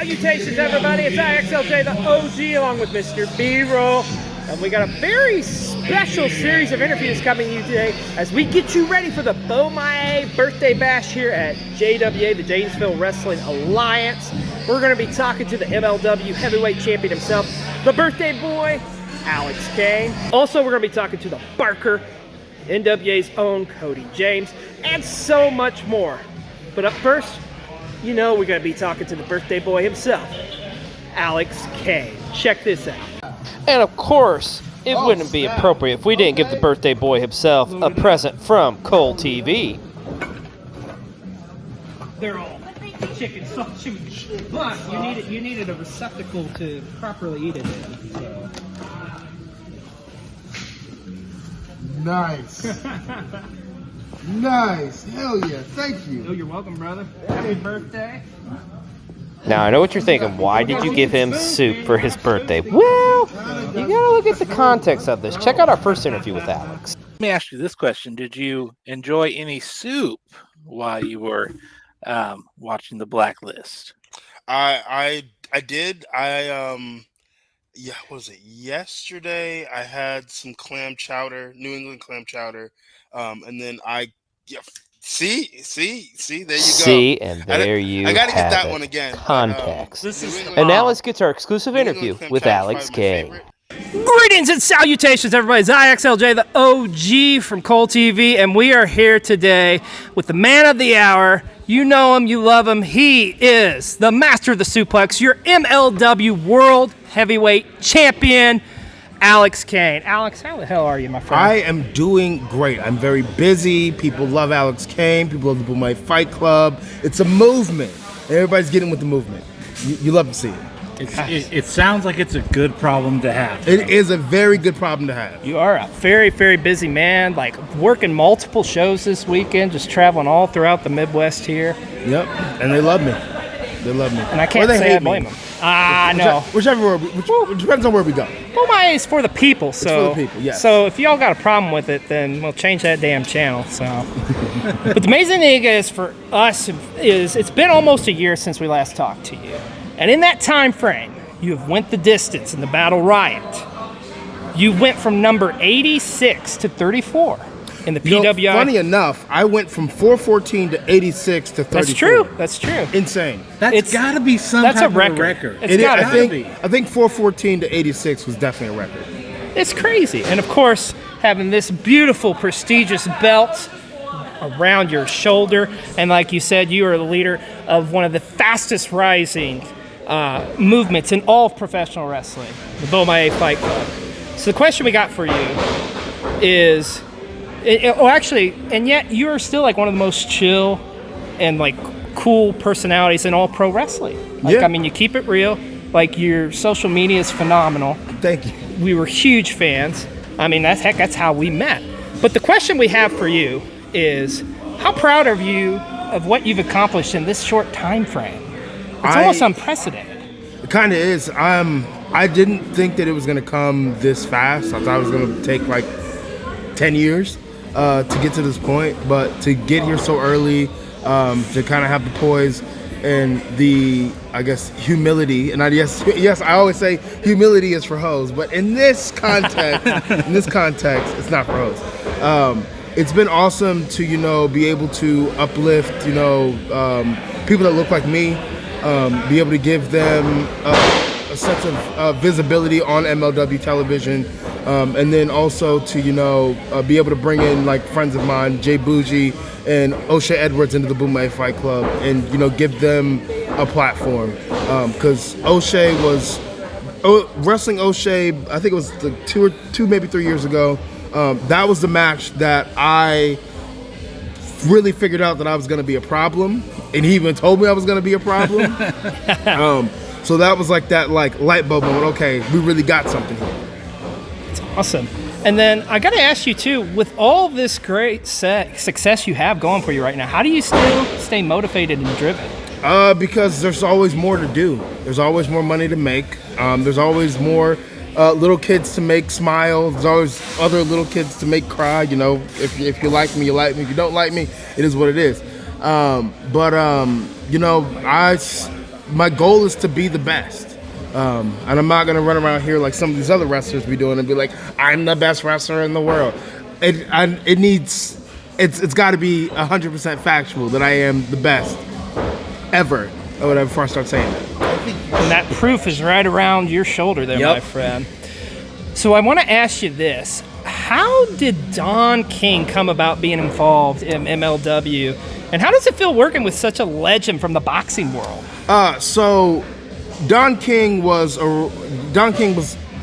Salutations, everybody. It's IXLJ, the OG, along with Mr. B-Roll. And we got a very special series of interviews coming to you today as we get you ready for the Bomaye birthday bash here at JWA, the Janesville Wrestling Alliance. We're going to be talking to the MLW heavyweight champion himself, the birthday boy, Alex Kane. Also, we're going to be talking to the Barker, NWA's own Cody James, and so much more. But up first, you know we're going to be talking to the birthday boy himself, Alex Kane. Check this out. And of course, it wouldn't be appropriate if we didn't give the birthday boy himself a present from Cole TV. They're all chicken sausage, but you needed a receptacle to properly eat it in. So. Nice. Nice. Hell yeah. Thank you. Oh, you're welcome, brother. Happy birthday. Now, I know what you're thinking. Why did you give him soup for his birthday? Well, you gotta look at the context of this. Check out our first interview with Alex. Let me ask you this question. Did you enjoy any soup while you were watching the Blacklist? I did. Yeah, what was it? Yesterday I had some clam chowder, New England clam chowder. And then see, there you go. See, and there you I gotta get that have one it. again. Context. And now let's get to our exclusive interview with Alex Kane. Greetings and salutations, everybody. It's IXLJ, the OG from Cole TV, and we are here today with the man of the hour. You know him, you love him. He is the master of the suplex, your MLW World Heavyweight Champion, Alex Kane. Alex, how the hell are you, my friend? I am doing great. I'm very busy. People love Alex Kane. People love the Bomaye Fight Club. It's a movement. Everybody's getting with the movement. You love to see it. It sounds like it's a good problem to have. It is a very good problem to have. You are a very, very busy man, like working multiple shows this weekend, just traveling all throughout the Midwest here. Yep, and they love me. They love me. And I can't say I blame them. No. Whichever, depends on where we go. Bomaye is for the people, so. It's for the people, yes. So if y'all got a problem with it, then we'll change that damn channel. So. But the amazing thing is for us is it's been almost a year since we last talked to you, and in that time frame, you have went the distance in the Battle Riot. You went from number 86 to 34 in the PWI. Funny enough, I went from 414 to 86 to 34. That's true. That's true. Insane. That's got to be some that's type a record. of a record. It's gotta be. I think 414 to 86 was definitely a record. It's crazy. And of course, having this beautiful, prestigious belt around your shoulder, and like you said, you are the leader of one of the fastest rising movements in all of professional wrestling, the Bomaye Fight Club. So the question we got for you is, and yet you are still like one of the most chill and like cool personalities in all pro wrestling. Like, yeah. I mean, you keep it real. Like, your social media is phenomenal. Thank you. We were huge fans. I mean, that's how we met. But the question we have for you is, how proud are you of what you've accomplished in this short time frame? It's almost unprecedented. It kind of is. I didn't think that it was going to come this fast. I thought it was going to take like 10 years to get to this point. But to get here so early, to kind of have the poise and the, I guess, humility. And yes, I always say humility is for hoes. But in this context, it's not for hoes. It's been awesome to, be able to uplift, people that look like me, be able to give them a sense of visibility on MLW television, and then also to, be able to bring in like friends of mine, Jay Bougie and O'Shea Edwards into the Bomaye Fight Club, and, give them a platform. Because O'Shea was wrestling O'Shea, I think it was two, maybe 3 years ago. That was the match that I really figured out that I was going to be a problem, and he even told me I was going to be a problem. So that was like that light bulb moment. Okay, we really got something here. It's awesome. And then I got to ask you too, with all this great success you have going for you right now, how do you still stay motivated and driven? Because there's always more to do. There's always more money to make. There's always more little kids to make smile. There's always other little kids to make cry. If you like me, you like me. If you don't like me, it is what it is. my goal is to be the best. And I'm not gonna run around here like some of these other wrestlers be doing and be like, I'm the best wrestler in the world. It's got to be 100% factual that I am the best ever. Or whatever before I start saying that. And that proof is right around your shoulder there, my friend. So I want to ask you this. How did Don King come about being involved in MLW? And how does it feel working with such a legend from the boxing world? So Don King was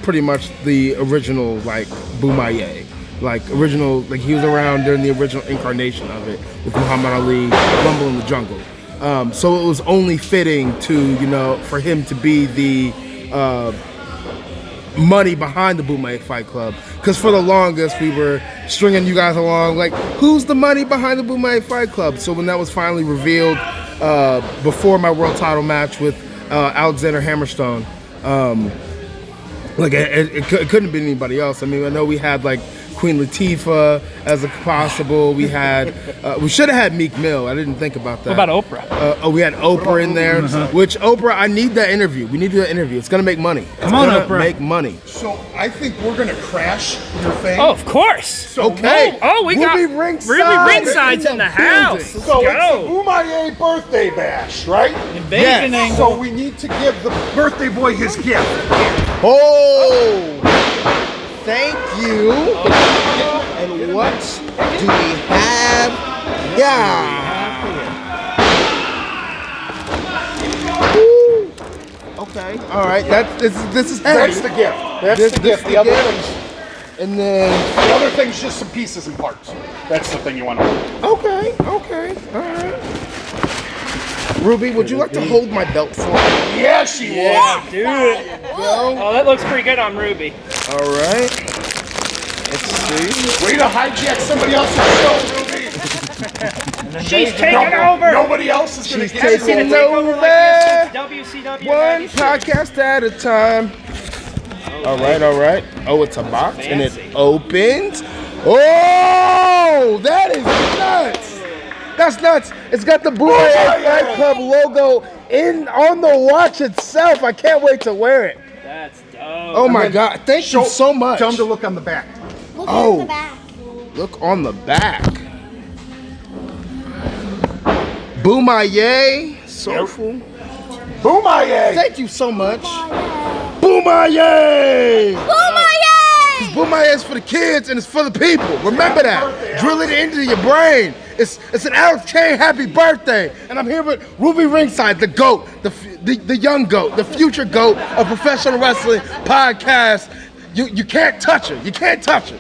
pretty much the original like Boomaier. Like original, like he was around during the original incarnation of it with Muhammad Ali, Rumble in the Jungle. So it was only fitting to, for him to be the money behind the Boomaier Fight Club. Because for the longest, we were stringing you guys along, like, who's the money behind the Boomaier Fight Club? So when that was finally revealed before my world title match with Alexander Hammerstone, it couldn't have been anybody else. I mean, I know we had, like, Queen Latifah as a possible. We had, we should have had Meek Mill. I didn't think about that. What about Oprah? We had Oprah in there. Which Oprah, I need that interview. We need that interview. It's gonna make money. Come on, Oprah. Make money. So I think we're gonna crash your thing. Oh, of course. So Okay. We got Ruby Ringside Ruby Ringside's in the house. building. So it's Go. the Boomaier birthday bash, right? Invasion Yes. angle. So we need to give the birthday boy his gift. Oh, thank you. And what do we have? Yeah. Woo. Okay. All right. This is heavy. That's the gift. That's This- the this gift. the The other gift. things, And then the other thing's just some pieces and parts. That's the thing you want to. okay. All right. Ruby, would you like to hold my belt for me? Yeah, she Yeah, do it. Go. Oh, that looks pretty good on Ruby. All right. Let's see. Way to hijack somebody else's show, Ruby. She's taking over. Nobody else is gonna She's get taking it. Takeover like this since WCW One 96. podcast at a time. All right. Oh, it's a box and it Fancy. opens. Oh, that is nuts. That's nuts. It's got the Boomaier Fight Club logo on the watch itself. I can't wait to wear it. That's dope. Oh my God. Thank you so much. Tell him to look on the back. Look Oh. at the back. Look on the back. Boomaier. Soulful. Boomaier. Thank you so much. Boomaier. Boomaier! Boomaier is for the kids and it's for the people. Remember that. Drill it into your brain. It's an Alex Kane happy birthday. And I'm here with Ruby Ringside, the GOAT, the young GOAT, the future GOAT of professional wrestling podcast. You can't touch her. You can't touch her.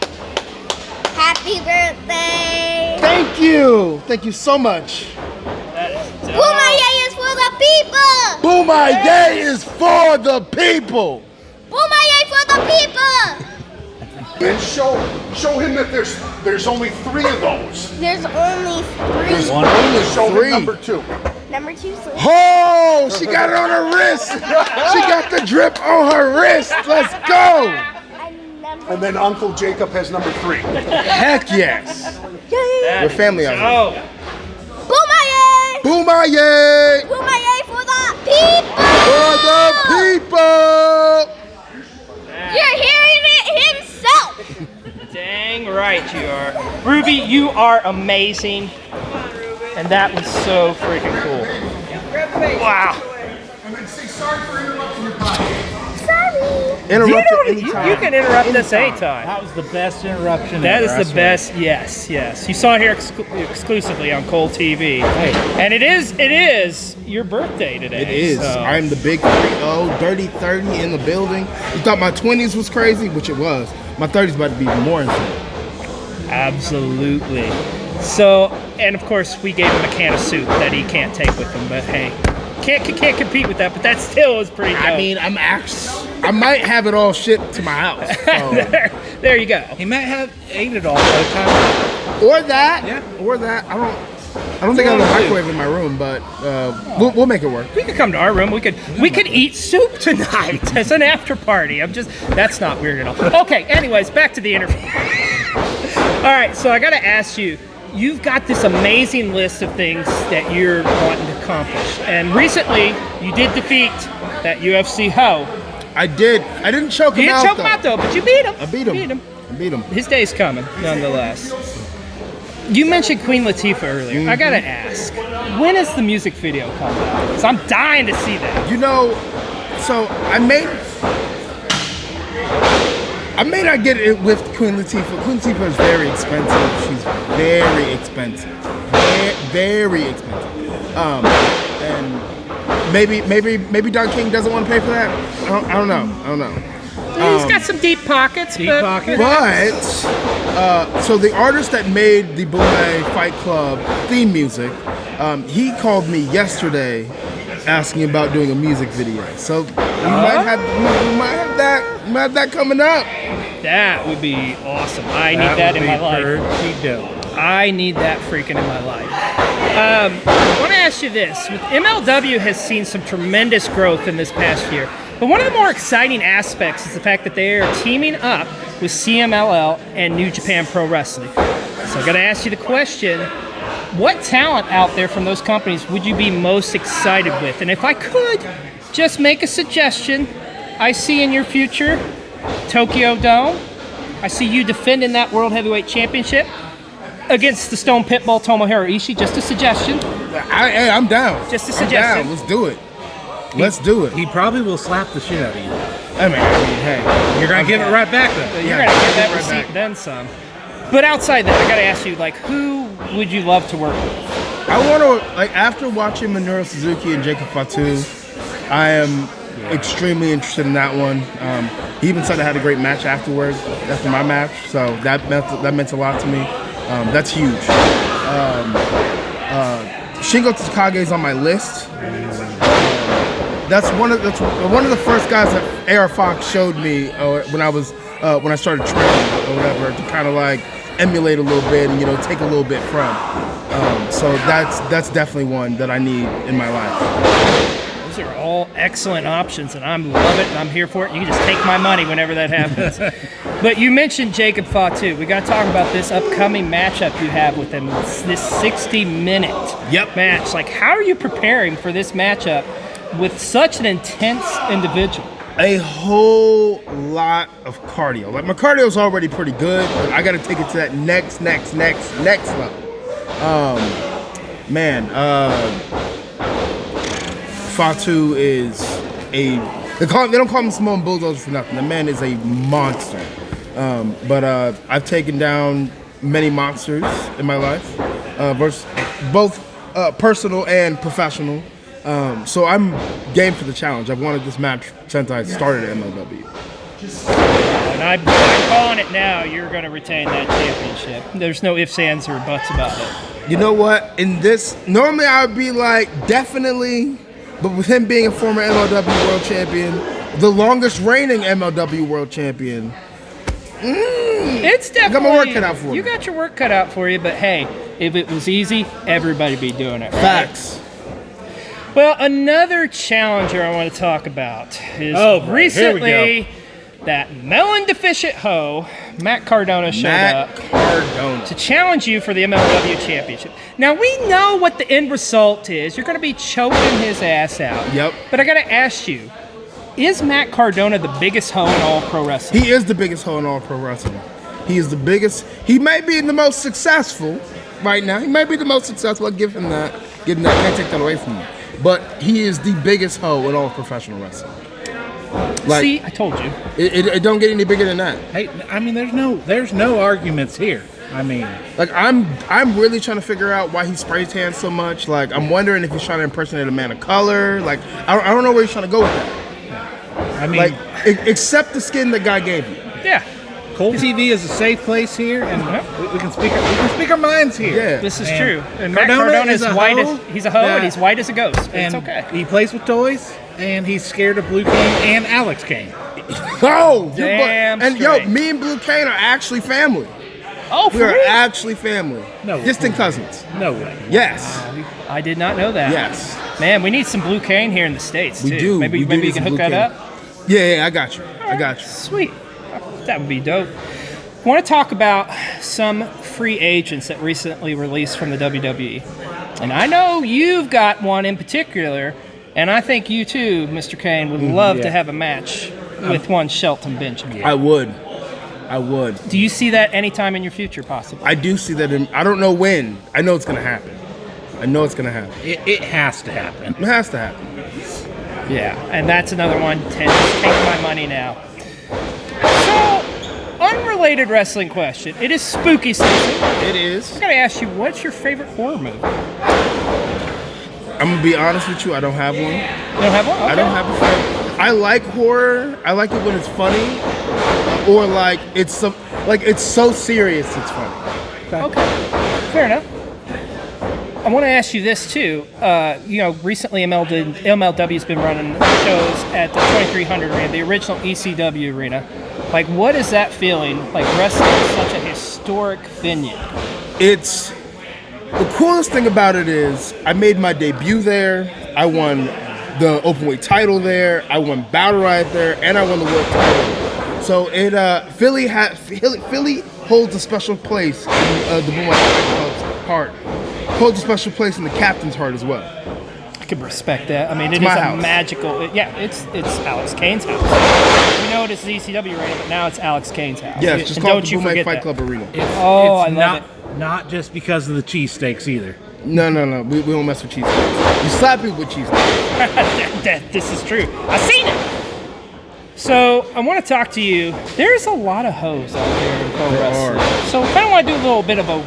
Happy birthday! Thank you. Thank you so much. Boomaier is for the people! Boomaier is for the people. Boomaier for the people! And show him that there's only 3 of those. There's only 3. Only Show him 3. number 2. Number 2 is Oh, she got it on her wrist. She got the drip on her wrist. Let's go. And then Uncle Jacob has number 3. Heck yes. We're family out here. Oh, Boomaier! Boomaier Boomaier for the people! for the people. You're hearing it himself! dang right you are. Ruby, you are amazing. And that was so freaking cool. Wow. And then say sorry for interrupting your podcast. Interrupt at any time. You can interrupt us anytime. That was the best interruption That ever, is I the swear. best. Yes. You saw it here exclusively on Cole TV. And it is your birthday today. It is. so- I'm the big 3-0, dirty 30 in the building. You thought my 20s was crazy, which it was. My 30s about to be even more insane. Absolutely. So, and of course, we gave him a can of soup that he can't take with him. But hey, can't compete with that. But that still is pretty dope. I mean, I might have it all shipped to my house. So. there you go. He might have ate it all by the time. Or that. Yeah. Or that. I don't think I have a microwave in my room, but we'll make it work. We could come to our room. We could eat soup tonight as an after party. That's not weird at all. Okay. Anyways, back to the interview. All right. So I got to ask you. you've got this amazing list of things that you're wanting to accomplish. And recently, you did defeat that UFC Ho. I did. I didn't choke him You out. didn't choke him out, though, but you beat him. I beat him. I beat him. His day's coming, nonetheless. You mentioned Queen Latifah earlier. I gotta ask, when is the music video coming out? Because I'm dying to see that. You know, so I may not get it with Queen Latifah. Queen Latifah is very expensive. She's very expensive. Very expensive. And maybe Don King doesn't want to pay for that. I don't know. He's got some deep pockets. But so the artist that made the Boulay Fight Club theme music, he called me yesterday asking about doing a music video. So we might have that coming up. That would be awesome. I need that in my life. I need that freaking in my life. I want to ask you this. MLW has seen some tremendous growth in this past year. But one of the more exciting aspects is the fact that they are teaming up with CMLL and New Japan Pro Wrestling. So I'm going to ask you the question, what talent out there from those companies would you be most excited with? And if I could just make a suggestion, I see in your future Tokyo Dome. I see you defending that World Heavyweight Championship against the Stone Pitbull Tomohiro Ishii. Just a suggestion. I'm down. Just a suggestion. I'm down. Let's do it. Let's do it. He probably will slap the shit out of you. I mean, hey, you're gonna give it right back though. You're gonna get that receipt then some. But outside that, I gotta ask you, like, who would you love to work with? I want to, like, after watching Minoru Suzuki and Jacob Fatu, I am extremely interested in that one. He even said I had a great match afterwards, after my match, so that meant a lot to me. That's huge. Shingo Takage is on my list. That's one of the first guys that AR Fox showed me when I started training or whatever, to kind of like emulate a little bit and take a little bit from. So that's definitely one that I need in my life. Those are all excellent options, and I love it, and I'm here for it. You can just take my money whenever that happens. But you mentioned Jacob Fatu. We got to talk about this upcoming matchup you have with him. This 60-minute match. Like, how are you preparing for this matchup with such an intense individual? A whole lot of cardio. Like, my cardio is already pretty good, but I got to take it to that next level. Fatu is they don't call him Simone Bulldozer for nothing. The man is a monster. But I've taken down many monsters in my life, both personal and professional. So I'm game for the challenge. I've wanted this match since I started at MLW. And I'm calling it now. You're going to retain that championship. There's no ifs, ands, or buts about it. You know what? In this, normally I would be like, definitely, but with him being a former MLW World Champion, the longest reigning MLW World Champion, it's definitely, I got my work cut out for me. You got your work cut out for you, but hey, if it was easy, everybody'd be doing it. Right? Facts. Well, another challenger I want to talk about is recently that melon-deficient hoe, Matt Cardona, showed up to challenge you for the MLW Championship. Now, we know what the end result is. You're going to be choking his ass out. Yep. But I got to ask you, is Matt Cardona the biggest hoe in all pro wrestling? He is the biggest hoe in all pro wrestling. He is the biggest. He may be the most successful right now. He might be the most successful. I'll give him that. Can't take that away from him. But he is the biggest hoe in all professional wrestling. Like, see, I told you. It don't get any bigger than that. Hey, I mean, there's no arguments here. I mean, like, I'm really trying to figure out why he spray tans so much. Like, I'm wondering if he's trying to impersonate a man of color. Like, I don't know where he's trying to go with that. I mean, like, accept the skin that God gave you. Yeah. Cold TV is a safe place here, and we can speak our minds here. Yeah, this is true. And Matt Cardona is white as he's a hoe, and he's white as a ghost. But it's okay. He plays with toys, and he's scared of Blue Kane and Alex Kane. Oh, damn! And yo, me and Blue Kane are actually family. Oh, we are actually family. No, distant cousins. No way. Yes. I did not know that. Yes. Man, we need some Blue Kane here in the States too. We do. Maybe you can hook that up. Yeah, I got you. I got you. Sweet. That would be dope. want to talk about some free agents that recently released from the WWE. And I know you've got one in particular, and I think you too, Mr. Kane, would love to have a match with one Shelton Benjamin. I would. Do you see that anytime in your future, possibly? I do see that. I don't know when. I know it's going to happen. It has to happen. It has to happen. Yeah, and that's another one. Take my money now. So, unrelated wrestling question. It is spooky season. It is. I gotta ask you, what's your favorite horror movie? I'm gonna be honest with you. I don't have one. You don't have one? Okay. I don't have a favorite. I like horror. I like it when it's funny, or like it's so serious it's funny. Okay, fair enough. I want to ask you this too. Recently MLW's been running shows at the 2300 arena, the original ECW arena. Like, what is that feeling? Like, wrestling is such a historic venue. It's the coolest thing about it is I made my debut there. I won the openweight title there. I won Battle Riot there, and I won the world title. So Philly holds a special place in the Boom Club's heart. Holds a special place in the captain's heart as well. I can respect that. I mean, it's a house. magical. It's Alex Kane's house. We know it is the ECW arena, but now it's Alex Kane's house. Yeah, it's just called the Boom Fight Club Arena. I love it. Not just because of the cheesesteaks either. No. We don't mess with cheesesteaks. You slap people with cheesesteaks. This is true. I've seen it. So I want to talk to you. There's a lot of hoes out there in pro wrestling. So I kind of want to do a little bit of a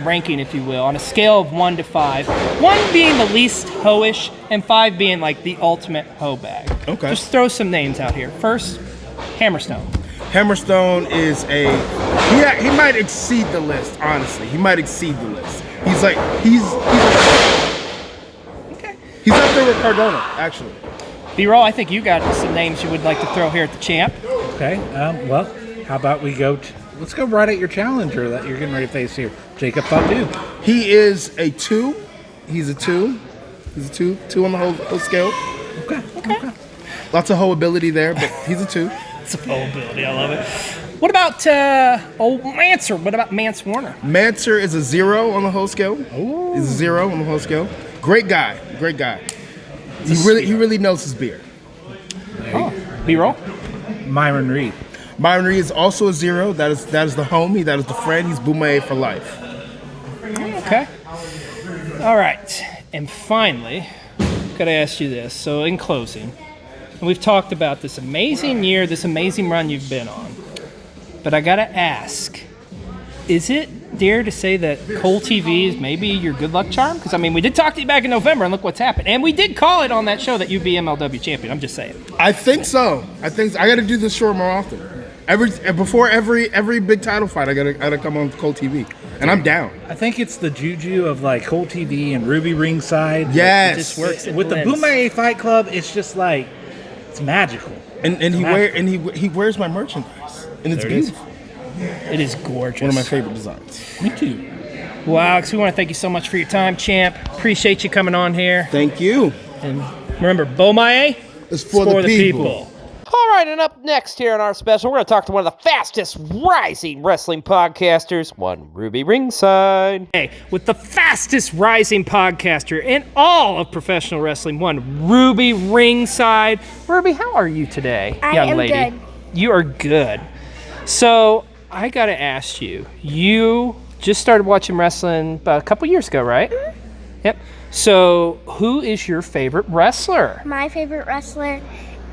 ranking, if you will, on a scale of 1 to 5. 1 being the least hoish, and 5 being like the ultimate hoe bag. Okay. Just throw some names out here. First, Hammerstone. Hammerstone is he might exceed the list. Honestly, he might exceed the list. He's up there with Cardona, actually. B-Roll, I think you got some names you would like to throw here at the champ. Okay. Well, how about we let's go right at your challenger that you're getting ready to face here, Jacob Fatu. He is a 2. He's a 2. He's a 2 on the whole scale. Okay. Lots of hoe ability there, but he's a 2. It's a hoe ability. I love it. What about old Manser? What about Mance Warner? Manser is a 0 on the whole scale. Ooh. He's a 0 on the whole scale. Great guy. He really knows his beer. B-Roll? Myron Reed. Myron Reed is also a 0. That is the homie. That is the friend. He's Boomerang for life. Okay. All right. And finally, gotta ask you this. So in closing, and we've talked about this amazing year, this amazing run you've been on. But I gotta ask, is it dare to say that Cole TV is maybe your good luck charm? Because, I mean, we did talk to you back in November, and look what's happened. And we did call it on that show that you'd be MLW champion. I'm just saying. I think so. I got to do this show more often. Before every big title fight, I gotta come on Cole TV, and I'm down. I think it's the juju of like Cole TV and Ruby Ringside. Yes, it just works. With the Boomerang Fight Club, it's just like it's magical. And he wears my merchandise, and it's beautiful. It is gorgeous. One of my favorite designs. Me too. Well, Alex, we want to thank you so much for your time, champ. Appreciate you coming on here. Thank you. And remember, Bomaye is for the people. All right, and up next here on our special, we're going to talk to one of the fastest rising wrestling podcasters, one Ruby Ringside. Hey, with the fastest rising podcaster in all of professional wrestling, one Ruby Ringside. Ruby, how are you today, young lady? Good. You are good. So, I got to ask you, you just started watching wrestling about a couple years ago, right? Mm-hmm. Yep. So, who is your favorite wrestler? My favorite wrestler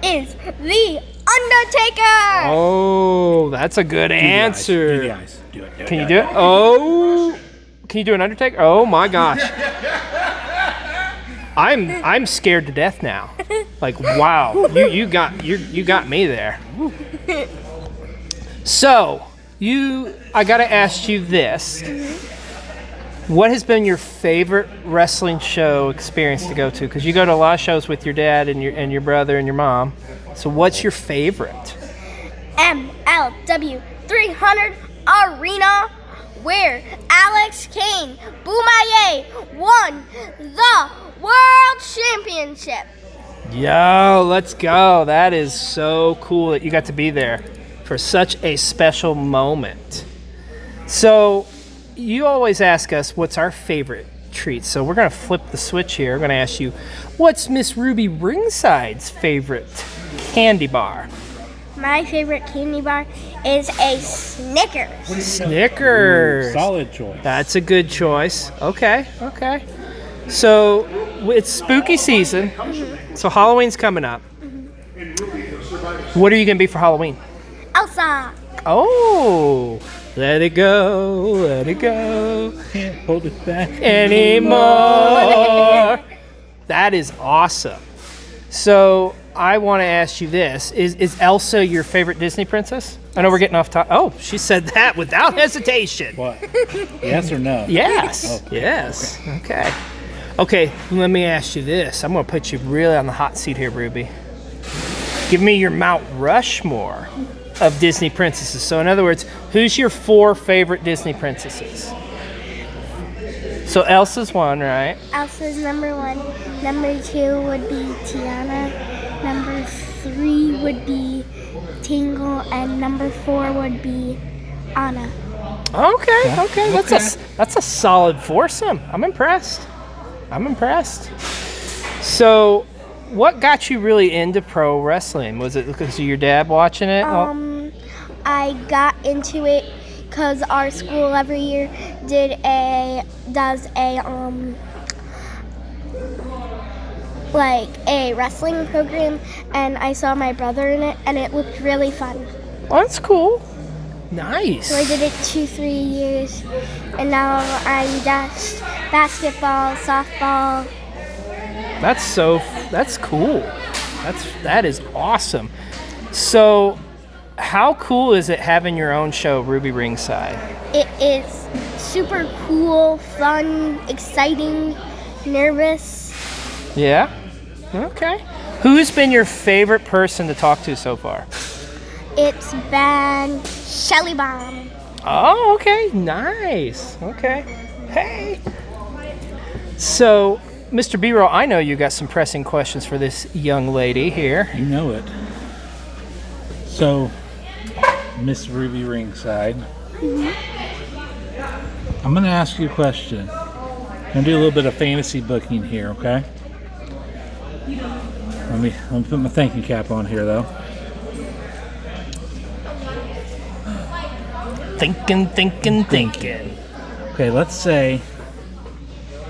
is The Undertaker. Oh, that's a good answer. Do the eyes. Do it. Can you do it? Oh, can you do an Undertaker? Oh my gosh. I'm scared to death now. Like, wow, you got me there. So, I gotta ask you this. What has been your favorite wrestling show experience to go to? Because you go to a lot of shows with your dad and your brother and your mom. So what's your favorite? MLW 300 Arena, where Alex Kane, Boomaye, won the World Championship. Yo, let's go. That is so cool that you got to be there. for such a special moment. So, you always ask us what's our favorite treat. So, we're going to flip the switch here. We're going to ask you, what's Miss Ruby Ringside's favorite candy bar? My favorite candy bar is a Snickers. Snickers. Solid choice. That's a good choice. Okay. So it's spooky season. So Halloween's coming up. What are you going to be for Halloween? Elsa. Oh, let it go, let it go. Can't hold it back anymore. That is awesome. So I want to ask you this. Is Elsa your favorite Disney princess? I know we're getting off topic. Oh, she said that without hesitation. What? Yes or no? Yes. Okay. Yes. Okay, let me ask you this. I'm going to put you really on the hot seat here, Ruby. Give me your Mount Rushmore of Disney princesses. So in other words, who's your 4 favorite Disney princesses? So Elsa's one, right? Elsa's number 1. Number 2 would be Tiana. Number 3 would be Tingle, and number 4 would be Anna. Okay. That's a solid foursome. I'm impressed. So, what got you really into pro wrestling? Was it because of your dad watching it? I got into it because our school every year does a wrestling program, and I saw my brother in it, and it looked really fun. Oh, that's cool. Nice. So I did it 2-3 years, and now I'm just basketball, softball. That's cool. That is awesome. So, how cool is it having your own show, Ruby Ringside? It is super cool, fun, exciting, nervous. Yeah? Okay. Who's been your favorite person to talk to so far? It's been Shelly Bomb. Oh, okay. Nice. Okay. Hey. So, Mr. B-Roll, I know you got some pressing questions for this young lady here. You know it. So, Miss Ruby Ringside, I'm going to ask you a question. I'm going to do a little bit of fantasy booking here, okay? Let me put my thinking cap on here, though. Thinking. Okay, let's say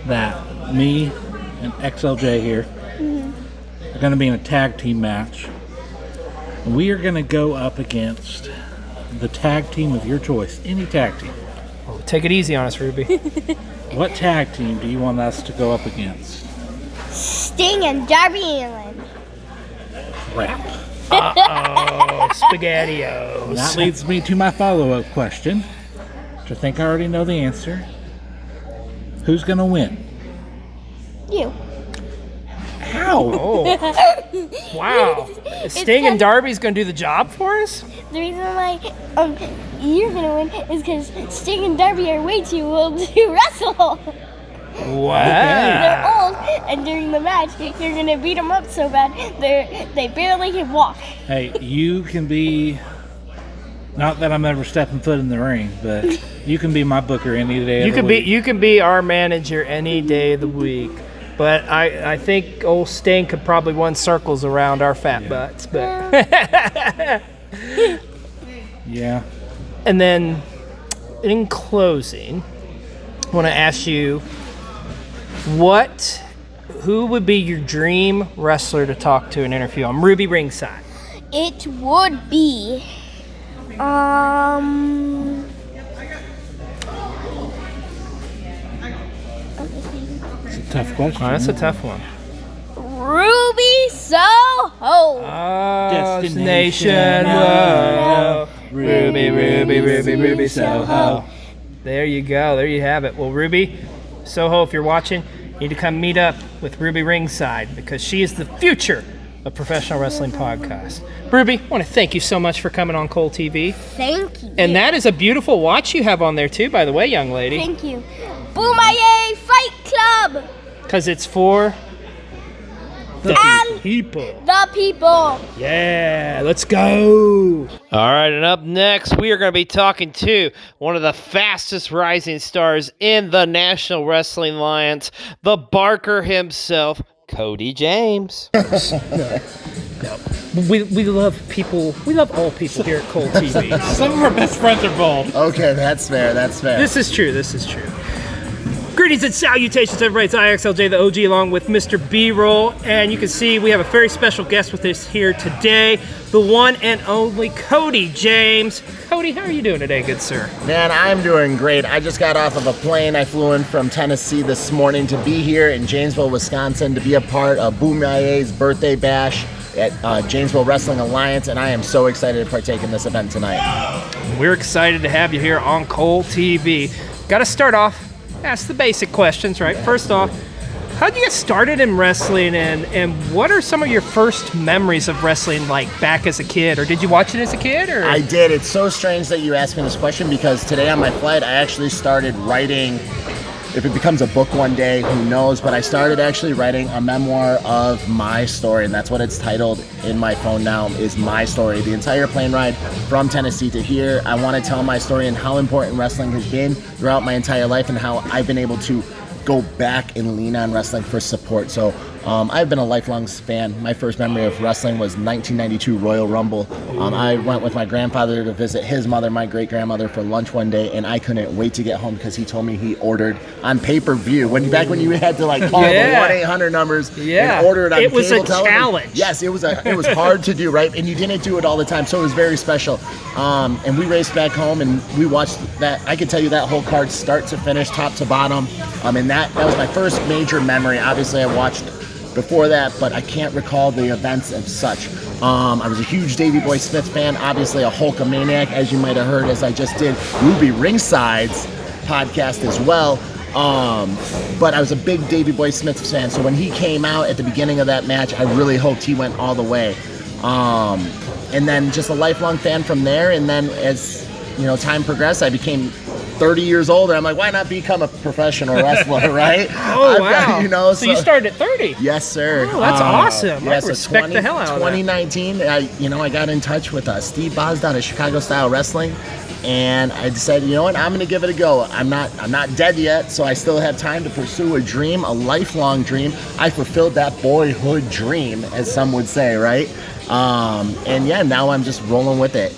that me and XLJ here are going to be in a tag team match. We are going to go up against the tag team of your choice, any tag team. Oh, take it easy on us, Ruby. What tag team do you want us to go up against? Sting and Darby Allin. Crap. Uh-oh, SpaghettiOs. That leads me to my follow-up question, which I think I already know the answer. Who's going to win? You. How? Oh. Wow. Sting and Darby's going to do the job for us? The reason why you're going to win is because Sting and Darby are way too old to wrestle. Wow. They're old, and during the match, you're going to beat them up so bad, they barely can walk. Hey, you can be, not that I'm ever stepping foot in the ring, but you can be my booker any day of the week. You can be our manager any day of the week. But I think old Sting could probably run circles around our fat butts. But Yeah. And then, in closing, I want to ask you, who would be your dream wrestler to talk to and interview on Ruby Ringside? It would be, It's a tough question. Oh, that's a tough one. Ruby Soho. Destination Whoa. Ruby Soho. There you go. There you have it. Well, Ruby Soho, if you're watching, you need to come meet up with Ruby Ringside because she is the future of professional wrestling podcast. Ruby, I want to thank you so much for coming on Cole TV. Thank you. And that is a beautiful watch you have on there too, by the way, young lady. Thank you. Boomaye Fight Club. Because it's for The And people. The people. Yeah, let's go. All right, and up next, we are going to be talking to one of the fastest rising stars in the National Wrestling Alliance, the Barker himself, Cody James. No. We love people. We love all people here at Cole TV. Some of our best friends are bald. Okay, that's fair. This is true. Greetings and salutations, everybody. It's IXLJ, the OG, along with Mr. B-Roll. And you can see we have a very special guest with us here today, the one and only Cody James. Cody, how are you doing today, good sir? Man, I'm doing great. I just got off of a plane. I flew in from Tennessee this morning to be here in Janesville, Wisconsin, to be a part of Boomai's birthday bash at Janesville Wrestling Alliance, and I am so excited to partake in this event tonight. We're excited to have you here on Cole TV. Got to start off, ask the basic questions, right? First off, how did you get started in wrestling, and what are some of your first memories of wrestling, like back as a kid, or did you watch it as a kid? Or I did. It's so strange that you asked me this question, because today on my flight, I actually started writing. If it becomes a book one day, who knows? But I started actually writing a memoir of my story, and that's what it's titled in my phone now, is My Story. The entire plane ride from Tennessee to here, I want to tell my story and how important wrestling has been throughout my entire life, and how I've been able to go back and lean on wrestling for support. So I've been a lifelong fan. My first memory of wrestling was 1992 Royal Rumble. I went with my grandfather to visit his mother, my great-grandmother, for lunch one day, and I couldn't wait to get home because he told me he ordered on pay-per-view. Back when you had to call the 1-800 numbers and order it on cable television. It was a challenge. Yes, it was hard to do, right? And you didn't do it all the time, so it was very special. And we raced back home, and we watched that. I could tell you that whole card, start to finish, top to bottom. And that was my first major memory. Obviously, I watched before that, but I can't recall the events and such. I was a huge Davey Boy Smith fan, obviously a Hulkamaniac, as you might have heard, as I just did Ruby Ringside's podcast as well. But I was a big Davey Boy Smith fan, so when he came out at the beginning of that match, I really hoped he went all the way. And then just a lifelong fan from there, and then as time progressed, I became 30 years old, and I'm like, why not become a professional wrestler, right? Wow. So you started at 30? Yes, sir. Oh, that's awesome. I respect the hell out of that. 2019, I got in touch with Steve Bosdown at Chicago Style Wrestling, and I decided, you know what, I'm going to give it a go. I'm not dead yet, so I still have time to pursue a dream, a lifelong dream. I fulfilled that boyhood dream, as some would say, right? And yeah, now I'm just rolling with it.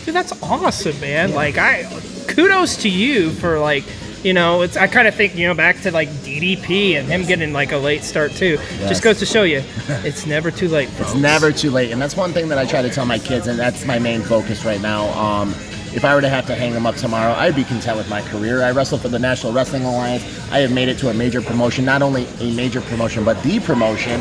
Dude, that's awesome, man. Yeah. Kudos to you for I kind of think, back to DDP and him getting a late start too. Yes. Just goes to show you, it's never too late, folks. It's never too late, and that's one thing that I try to tell my kids, and that's my main focus right now. If I were to have to hang them up tomorrow, I'd be content with my career. I wrestle for the National Wrestling Alliance. I have made it to a major promotion, not only a major promotion, but the promotion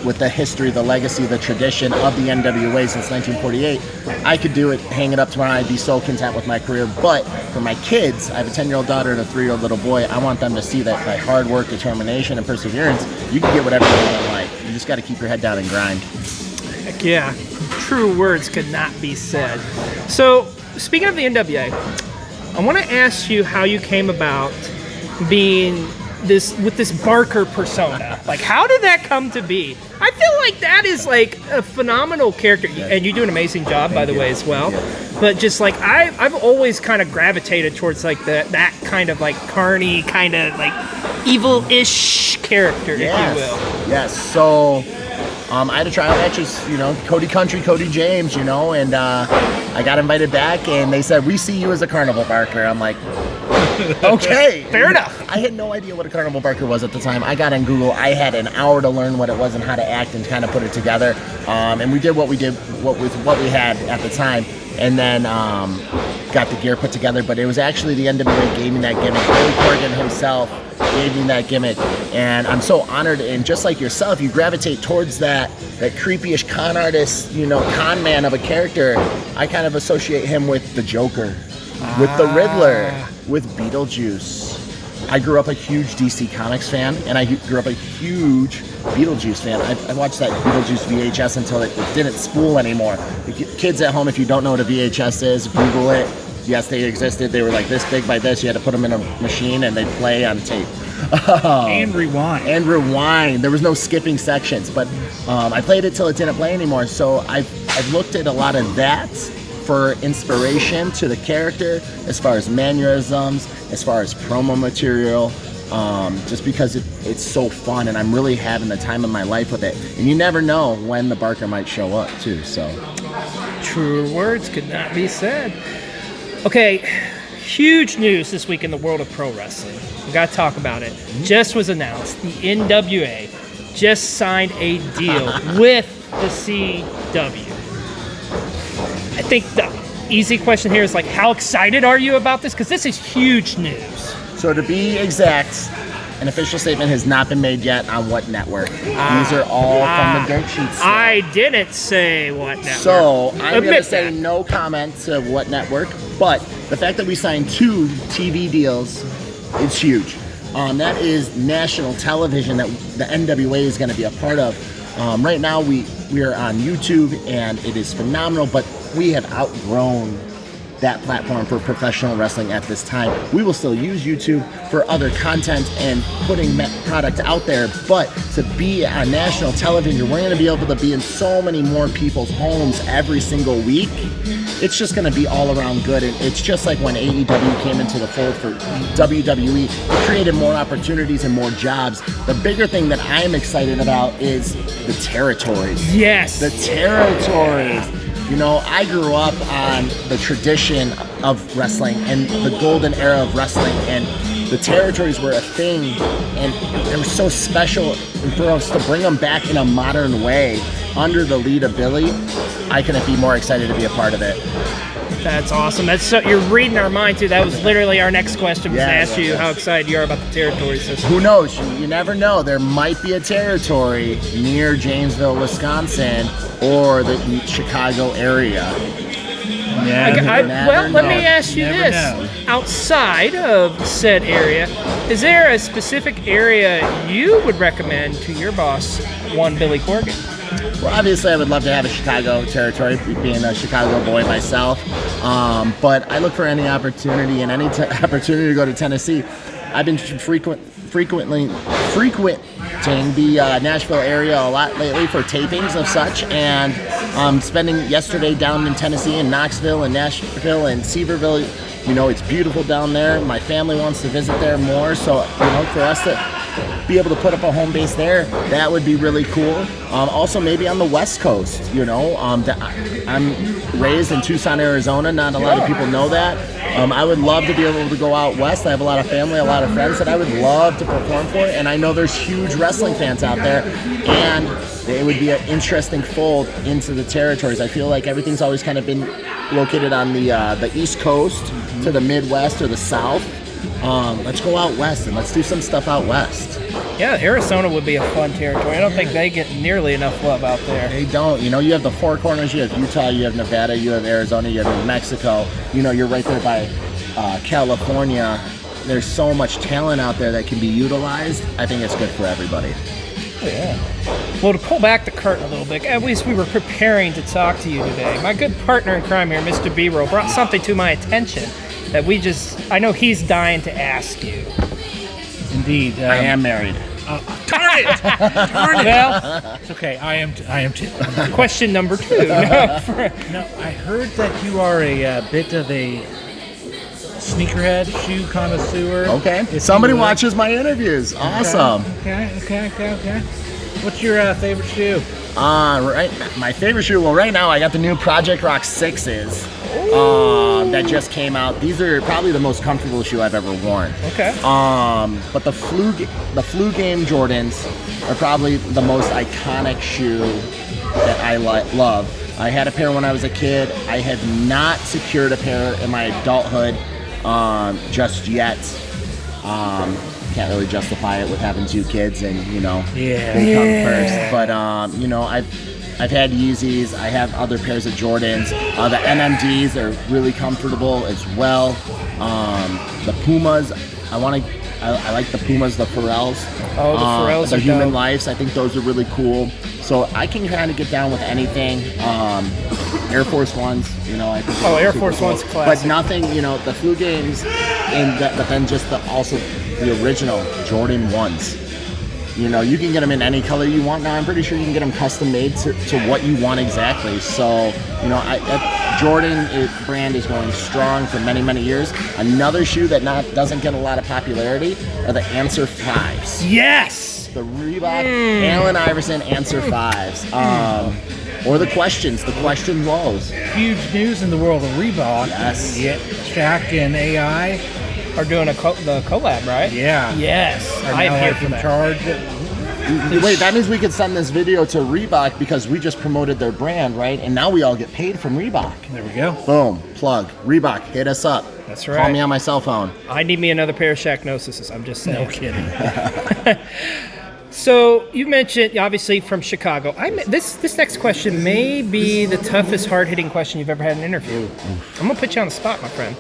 with the history, the legacy, the tradition of the NWA since 1948. I could do it, hang it up tomorrow. I'd be so content with my career. But for my kids, I have a 10-year-old daughter and a 3-year-old little boy. I want them to see that by hard work, determination, and perseverance, you can get whatever you want in life. You just got to keep your head down and grind. Heck yeah. True words could not be said. So, speaking of the NWA, I want to ask you how you came about being with this Barker persona. How did that come to be? I feel like that is a phenomenal character, and you do an amazing job, by the way, as well. But just I've always kind of gravitated towards that kind of carny, kind of evil-ish character, if you will. Yes. So I had a tryout match, Cody Country, Cody James, and I got invited back, and they said, we see you as a Carnival Barker. I'm like, okay. Fair enough. I had no idea what a Carnival Barker was at the time. I got on Google. I had an hour to learn what it was and how to act and kind of put it together. And we did what we did with what we had at the time. And then got the gear put together. But it was actually the NWA gave me that gimmick. Billy Corgan himself gave me that gimmick. And I'm so honored. And just like yourself, you gravitate towards that creepy-ish con artist, con man of a character. I kind of associate him with the Joker, with the Riddler, with Beetlejuice. I grew up a huge DC Comics fan, and I grew up a huge Beetlejuice fan. I watched that Beetlejuice VHS until it didn't spool anymore. The kids at home, if you don't know what a VHS is, Google it. Yes, they existed. They were this big by this. You had to put them in a machine, and they'd play on tape. And rewind. And rewind. There was no skipping sections, but I played it till it didn't play anymore. So I've looked at a lot of that for inspiration to the character, as far as mannerisms, as far as promo material. Just because it's so fun, and I'm really having the time of my life with it. And you never know when the Barker might show up too. So Truer words could not be said. Okay, huge news this week in the world of pro wrestling. We got to talk about it. Just was announced the NWA just signed a deal with the CW. I think the easy question here is, like, how excited are you about this? Because this is huge news. So to be exact, an official statement has not been made yet on what network. These are all from the dirt sheets. I didn't say what network. So I'm going to say that. no comment to what network, but the fact that we signed 2 TV deals, it's huge. That is national television that the NWA is going to be a part of. Right now we are on YouTube, and it is phenomenal, but we have outgrown that platform for professional wrestling at this time. We will still use YouTube for other content and putting product out there, but to be on national television, we're going to be able to be in so many more people's homes every single week. It's just going to be all around good, and it's just like when AEW came into the fold for WWE. It created more opportunities and more jobs. The bigger thing that I'm excited about is the territories. Yes. The territories. You know, I grew up on the tradition of wrestling and the golden era of wrestling, and the territories were a thing, and it was so special. And for us to bring them back in a modern way under the lead of Billy, I couldn't be more excited to be a part of it. That's awesome. That's so, you're reading our mind too. That was literally our next question, was to ask you how excited you are about the territory system. Who knows? You never know. There might be a territory near Janesville, Wisconsin, or the Chicago area. Well, let me ask you this. Outside of said area, is there a specific area you would recommend to your boss, one Billy Corgan? Well, obviously, I would love to have a Chicago territory, being a Chicago boy myself. But I look for any opportunity and any opportunity to go to Tennessee. I've been frequenting the Nashville area a lot lately for tapings of such, and spending yesterday down in Tennessee, in Knoxville and Nashville and Sevierville. You know, it's beautiful down there. My family wants to visit there more, so you know, for us to be able to put up a home base there, that would be really cool. Also, maybe on the West Coast, you know. I'm raised in Tucson, Arizona. Not a lot of people know that. I would love to be able to go out west. I have a lot of family, a lot of friends that I would love to perform for, and I know there's huge wrestling fans out there, and it would be an interesting fold into the territories. I feel like everything's always kind of been located on the East Coast to the Midwest or the South. Let's go out west and let's do some stuff out west. Yeah, Arizona would be a fun territory. I don't think they get nearly enough love out there. They don't. You know, you have the Four Corners, you have Utah, you have Nevada, you have Arizona, you have New Mexico. You know, you're right there by California. There's so much talent out there that can be utilized. I think it's good for everybody. Oh, yeah. Well, to pull back the curtain a little bit, at least we were preparing to talk to you today. My good partner in crime here, Mr. B-Roll, brought something to my attention that I know he's dying to ask you. Indeed. I am married. Darn it! Well, it's okay. I am too. Question number 2. No, I heard that you are a bit of a sneakerhead, shoe connoisseur. Okay. Somebody watches my interviews. Awesome. Okay. What's your favorite shoe? Right. My favorite shoe. Well, right now I got the new Project Rock 6s. That just came out. These are probably the most comfortable shoe I've ever worn. Okay. But the Flu Game Jordans are probably the most iconic shoe that I love. I had a pair when I was a kid. I have not secured a pair in my adulthood just yet. Can't really justify it with having 2 kids, and you know, they come first. But you know, I've had Yeezys. I have other pairs of Jordans. The NMDs are really comfortable as well. The Pumas, I like the Pumas, the Pharrells. Oh, the Pharrells the are Human dope. Lives. I think those are really cool. So I can kind of get down with anything. Air Force Ones, you know. I think Air super Force cool. One's classic. But nothing, you know, the Flu Games, but then just also the original Jordan 1s. You know, you can get them in any color you want now. I'm pretty sure you can get them custom made to what you want exactly. So, you know, Jordan brand is going strong for many, many years. Another shoe that doesn't get a lot of popularity are the Answer 5s. Yes! The Reebok Allen Iverson Answer 5s. Or the Questions, the Question lows. Huge news in the world of Reebok. Yes. Yeah, Shaq and AI are doing the collab, right? Yeah. Yes. I am here for that. Charge. Wait, that means we could send this video to Reebok because we just promoted their brand, right? And now we all get paid from Reebok. There we go. Boom. Plug. Reebok, hit us up. That's right. Call me on my cell phone. I need me another pair of Shaqnosises. I'm just saying. No kidding. So you mentioned, obviously, from Chicago. This next question may be the toughest, hard-hitting question you've ever had in an interview. I'm going to put you on the spot, my friend.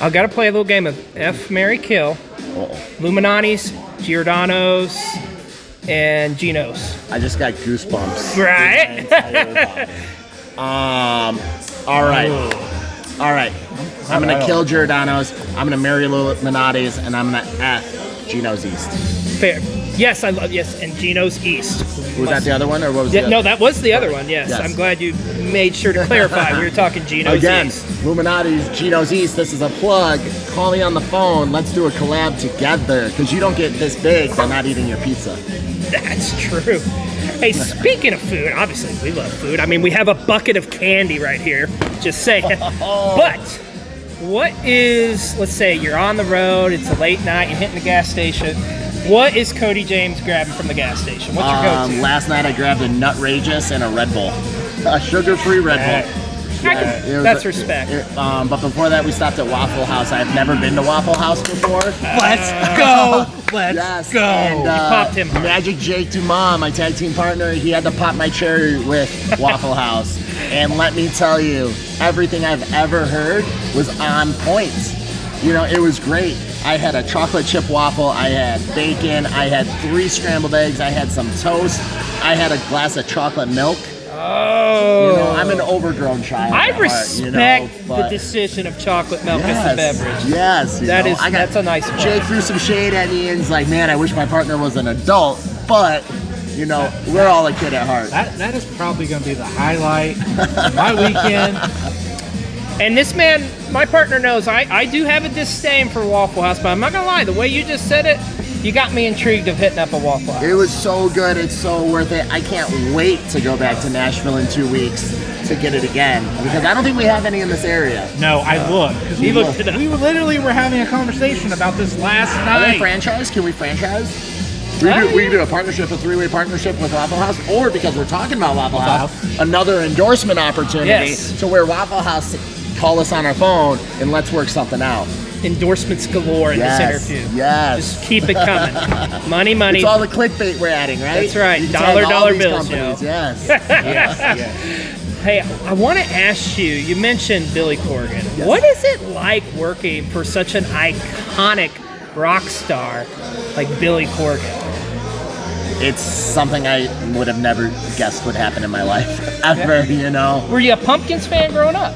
I've got to play a little game of F, Marry, Kill. Illuminatis, Giordano's, and Geno's. I just got goosebumps. Right? All right. I'm going to kill Giordano's. I'm going to marry Illuminatis, and I'm going to F Geno's East. Fair. Yes, I love, and Geno's East. Was that the other one, or what was it? No, that was the other one, yes. I'm glad you made sure to clarify. We were talking Geno's Again, East. Illuminati's Geno's East. This is a plug. Call me on the phone. Let's do a collab together, because you don't get this big by not eating your pizza. That's true. Hey, speaking of food, obviously we love food. I mean, we have a bucket of candy right here, just saying. But what is, let's say you're on the road, it's a late night, you're hitting the gas station. What is Cody James grabbing from the gas station? What's your go-to? Last night I grabbed a Nutrageous and a Red Bull. A sugar-free Red Bull. That's respect. But before that, we stopped at Waffle House. I've never been to Waffle House before. Let's go. Let's go. And, you popped him. Magic Jake Dumas, my tag team partner, he had to pop my cherry with Waffle House. And let me tell you, everything I've ever heard was on point. You know, it was great. I had a chocolate chip waffle, I had bacon, I had 3 scrambled eggs, I had some toast, I had a glass of chocolate milk. Oh. You know, I'm an overgrown child. I respect the decision of chocolate milk as the beverage. Yes. That's a nice one. Jake threw some shade at me and he's like, man, I wish my partner was an adult, but, you know, we're all a kid at heart. That is probably going to be the highlight of my weekend. And this man, my partner knows I do have a disdain for Waffle House, but I'm not going to lie. The way you just said it, you got me intrigued of hitting up a Waffle House. It was so good. It's so worth it. I can't wait to go back to Nashville in 2 weeks to get it again, because I don't think we have any in this area. No, I looked. We looked it up. We literally were having a conversation about this last night. Are they franchise? Can we franchise? We can do a partnership, a 3-way partnership with Waffle House, or because we're talking about Waffle House, another endorsement opportunity to where Waffle House call us on our phone and let's work something out. Endorsements galore in this interview. Yes. Just keep it coming. Money. It's all the clickbait we're adding, right? That's right. Dollar bills, yo. Yes. Hey, I want to ask you, you mentioned Billy Corgan. Yes. What is it like working for such an iconic rock star like Billy Corgan? It's something I would have never guessed would happen in my life, ever, you know. Were you a Pumpkins fan growing up?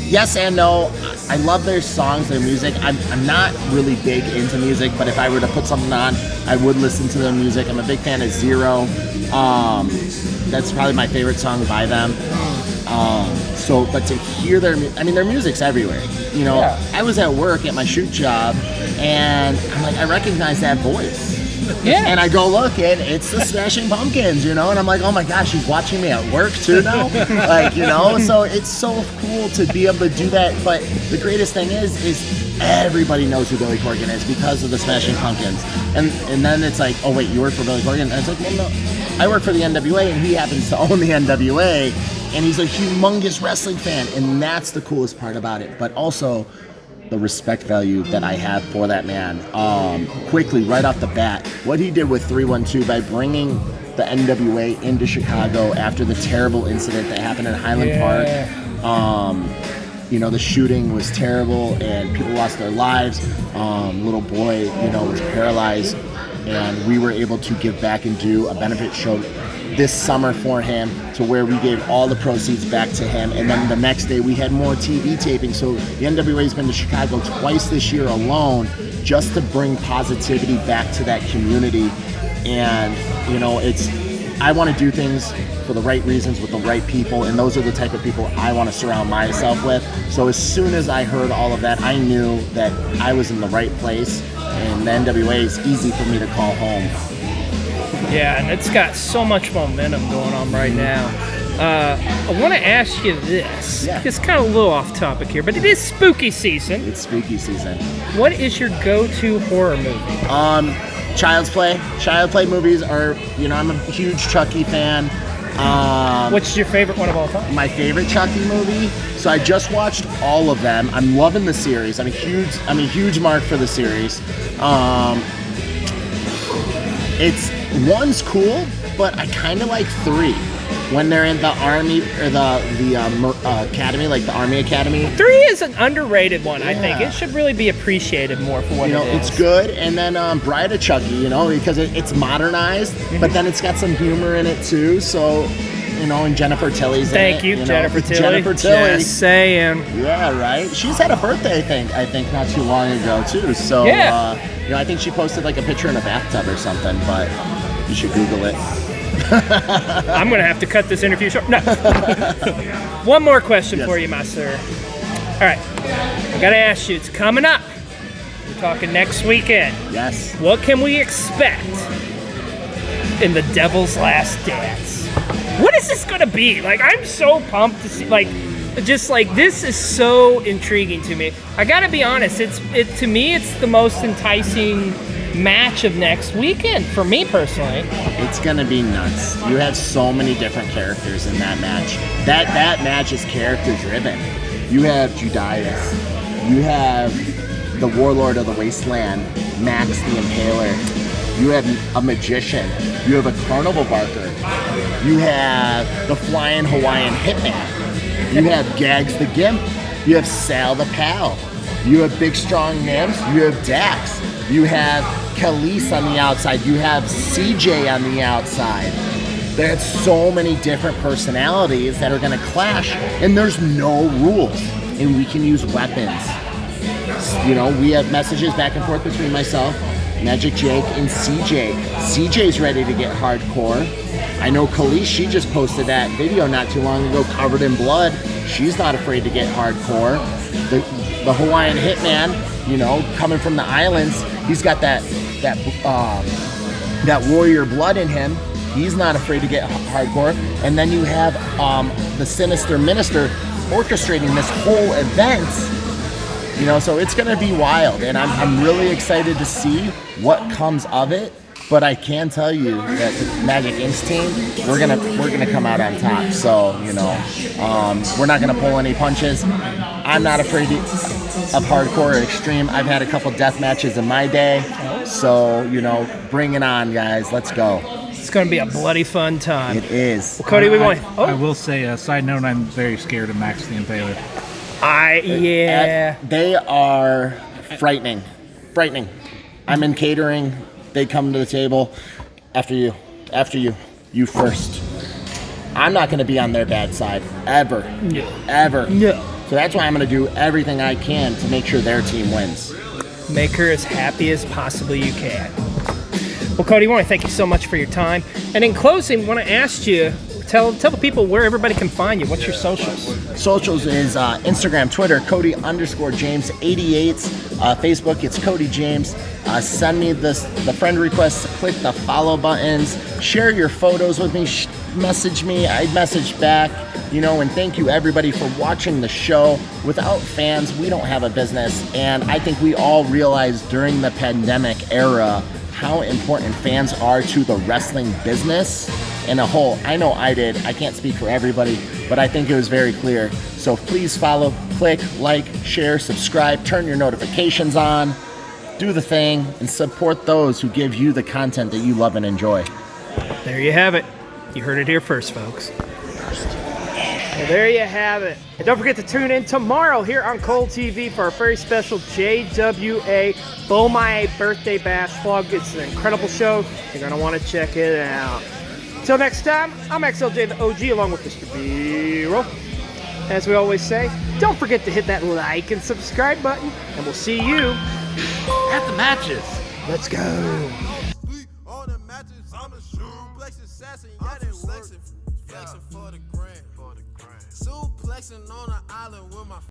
Yes and no. I love their songs, their music. I'm not really big into music, but if I were to put something on, I would listen to their music. I'm a big fan of Zero. That's probably my favorite song by them. But to hear their music's everywhere. You know, I was at work at my shoot job, and I'm like, I recognize that voice. Yeah. And I go look, and it's the Smashing Pumpkins, you know, and I'm like, oh my gosh, she's watching me at work too now? Like, you know, so it's so cool to be able to do that. But the greatest thing is everybody knows who Billy Corgan is because of the Smashing Pumpkins. And then it's like, oh wait, you work for Billy Corgan? And it's like, well, no, I work for the NWA, and he happens to own the NWA, and he's a humongous wrestling fan, and that's the coolest part about it. But also the respect value that I have for that man. Quickly, right off the bat, what he did with 312 by bringing the NWA into Chicago after the terrible incident that happened in Highland Park. You know, the shooting was terrible and people lost their lives. Little boy, you know, was paralyzed, and we were able to give back and do a benefit show this summer for him, to where we gave all the proceeds back to him, and then the next day we had more TV taping. So the NWA's been to Chicago twice this year alone, just to bring positivity back to that community. And, you know, I want to do things for the right reasons with the right people, and those are the type of people I want to surround myself with. So as soon as I heard all of that, I knew that I was in the right place, and the NWA is easy for me to call home. Yeah, and it's got so much momentum going on right now. I want to ask you this. Yeah. It's kind of a little off topic here, but it is spooky season. It's spooky season. What is your go-to horror movie? Child's Play. Child Play movies are, you know, I'm a huge Chucky fan. What's your favorite one of all time? My favorite Chucky movie. So I just watched all of them. I'm loving the series. I'm a huge mark for the series. One's cool, but I kind of like 3. When they're in the army or the academy, like the Army Academy. 3 is an underrated one, I think. It should really be appreciated more for what it is. It's good. And then Bride of Chucky, you know, because it's modernized, but then it's got some humor in it too. So, you know, and Jennifer Tilly's in it. Thank you, know. Jennifer Tilly. Jennifer Tilly. Just saying. Yeah, right. She's had a birthday, I think not too long ago too. So, you know, I think she posted like a picture in a bathtub or something, but you should Google it. I'm going to have to cut this interview short. No. One more question for you, my sir. All right. I got to ask you, it's coming up. We're talking next weekend. Yes. What can we expect in the Devil's Last Dance? What is this going to be? Like, I'm so pumped to see, this is so intriguing to me. I got to be honest, to me, it's the most enticing match of next weekend for me personally. It's gonna be nuts. You have so many different characters in that match. That match is character driven. You have Judas, you have the Warlord of the Wasteland, Max the Impaler, you have a Magician, you have a Carnival Barker, you have the Flying Hawaiian Hitman, you have Gags the Gimp, you have Sal the Pal, you have Big Strong Nims, you have Dax, you have Khalees on the outside, you have CJ on the outside. There's so many different personalities that are going to clash, and there's no rules, and we can use weapons. You know, we have messages back and forth between myself, Magic Jake, and CJ. CJ's ready to get hardcore. I know Khalees, she just posted that video not too long ago, covered in blood. She's not afraid to get hardcore. The Hawaiian Hitman, you know, coming from the islands, he's got that warrior blood in him. He's not afraid to get hardcore. And then you have the Sinister Minister orchestrating this whole event. You know, so it's gonna be wild, and I'm really excited to see what comes of it. But I can tell you that the Magic Inc. team, we're gonna come out on top. So, you know, we're not gonna pull any punches. I'm not afraid of hardcore or extreme. I've had a couple death matches in my day. So, you know, bring it on, guys. Let's go. It's going to be a bloody fun time. It is. Well, Cody, I will say, a side note, I'm very scared of Max the Impaler. They are frightening. Frightening. I'm in catering. They come to the table. After you. You first. I'm not going to be on their bad side. Ever. No. Ever. No. So that's why I'm going to do everything I can to make sure their team wins. Make her as happy as possibly you can. Well, Cody, I want to thank you so much for your time. And in closing, I want to ask you, tell the people where everybody can find you. What's your socials? Socials is Instagram, Twitter, Cody_James88. Facebook, it's Cody James. Send me the friend requests, click the follow buttons, share your photos with me, message me, I message back, you know, and thank you everybody for watching the show. Without fans, we don't have a business, and I think we all realized during the pandemic era how important fans are to the wrestling business in a whole. I know I did. I can't speak for everybody, but I think it was very clear. So please follow, click, like, share, subscribe, turn your notifications on, do the thing, and support those who give you the content that you love and enjoy. There you have it. You heard it here first, folks. Well, there you have it. And don't forget to tune in tomorrow here on Cold TV for our very special JWA Bomaye Birthday Bash vlog. It's an incredible show. You're going to want to check it out. Until next time, I'm XLJ the OG along with Mr. B-Roll. As we always say, don't forget to hit that like and subscribe button, and we'll see you at the matches. Let's go. On the matches, I'm a suplex assassin, yeah, they flexing for the grand. Suplexing on the island with my